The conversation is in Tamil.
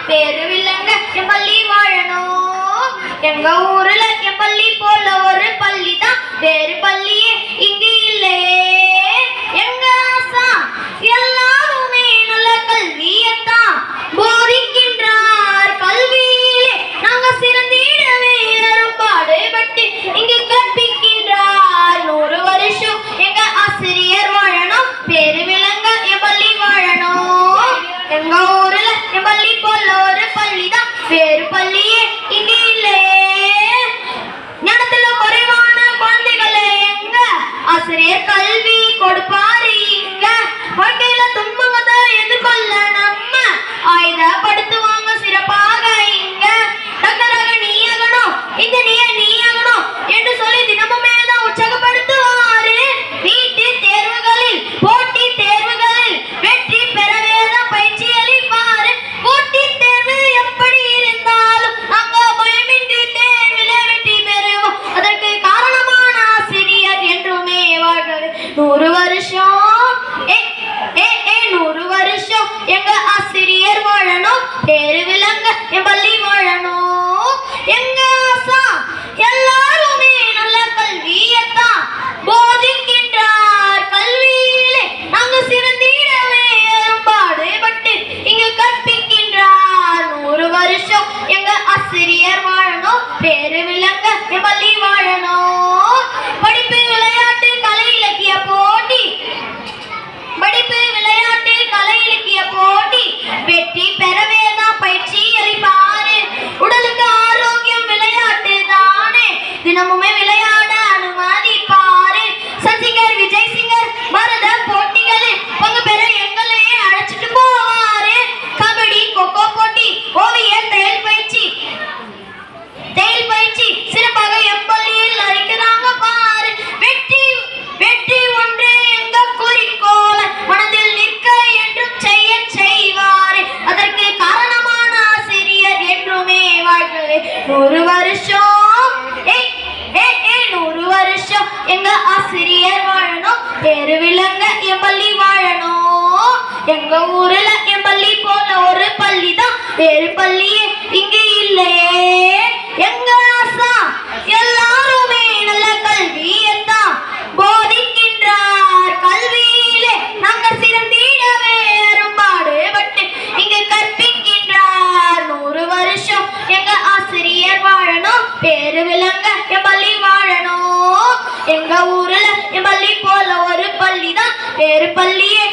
பேரு வில்லங்க என் பள்ளி வாழணும். எங்க ஊர்ல என் பள்ளி போல ஒரு பள்ளி தான், வேறு பள்ளியே இங்கு இல்லையே. எங்க ஆசா எல்லாருமே நல்ல கல்வியத்தான் போதிக்கின்றார். கல்வியிலே நாங்க சிறந்திடவே பாடுபட்டு இங்கு கற்பிக்கின்றார். 100 வருஷம் எங்க ஆசிரியர் வாழணும், பேரு விளங்க என் பள்ளி வாழணும். எங்க ஊர்ல என் பள்ளி போல ஒரு பள்ளி தான், வேறு பள்ளியே இங்கு இல்லையே. ஞானத்துல குறைவான குழந்தைகளை எங்க ஆசிரியர் கல்வி கொடுப்பாரு. இங்க வாழ்க்கையில துன்பங்களை எதிர்கொள்ள நம்ம ஆயுதப்படுத்துவாங்க சிறப்பாக. இங்க டாக்டராக நீயாகணும், இன்ஜினியர் நீயாகணும் என்று சொல்லி தினமுமே தான் உற்சாகப்படுத்துவாரு. நீட்டு தேர்வுகளில் போட்டி தேர்வுகளில் வெற்றி பெறவே தான் பயிற்சி அளிப்பாரு. போட்டி தேர்வு எப்படி இருந்தாலும் நாங்க பயமின்றி தேர்விலே வெற்றி பெறுவோம். அதற்கு காரணமான ஆசிரியர் என்றுமே வாழ்க்கை 100 வருஷம் 100 வருஷம் எங்க ஆசிரியர் வாழணும், பேரு விளங்க என் பள்ளி வாழணும். எங்க ஆசா எல்லாருமே நல்ல கல்வியத்தான் போதிக்கின்றார். கல்வியிலே நாங்க சிறந்திடவே பாடுபட்டு இங்கு கற்பிக்கின்றார். 100 வருஷம் எங்க ஆசிரியர் வாழணும், பேரு விளங்க என் பள்ளி வாழணும். படிப்பு விளையாட்டு கலை இலக்கிய போட்டி, படிப்பு விளையாட்டு கலை இலக்கிய போட்டி வெற்றி பெறவே தான் பயிற்சி அளிப்பாரு. உடலுக்கு ஆரோக்கியம் விளையாட்டு தானே, தினமுமே விளையாட அனுமதிப்பாரு. சசிகர் விஜய் சிங்கர் பரத போட்டிகளில் பங்கு பெற எங்களையே அழைச்சிட்டு போவாரு. கபடி கொக்கோ போட்டி ஓவிய தையல் பயிற்சி சிறப்பாக என் பள்ளியில் அழைக்கிறாங்க பாரு. வெற்றி வெற்றி ஒன்றே எங்க குறிக்கோள மனதில் நிற்க என்றும் செய்வாரு. அதற்கு காரணமான ஆசிரியர் என்றுமே வாழ்க்கை 100 வருஷம் 100 வருஷம் எங்க ஆசிரியர் வாழணும், பேரு விளங்க என் பள்ளி வாழணும். எங்க ஊர்ல என் பள்ளி போல ஒரு பள்ளி தான், வேறு பள்ளியே இங்கு இல்லையே. எங்க ஆசா எல்லாருமே நல்ல கல்வியத்தான் போதிக்கின்றார். கல்வியிலே நாங்க சிறந்திடவே பாடுபட்டு இங்கு கற்பிக்கின்றார். 100 வருஷம் எங்க ஆசிரியர் வாழணும், பேரு விளங்க என் பள்ளி வாழணும். எங்க ஊர்ல என் பள்ளி போல ஒரு பள்ளி தான், வேறு பள்ளியே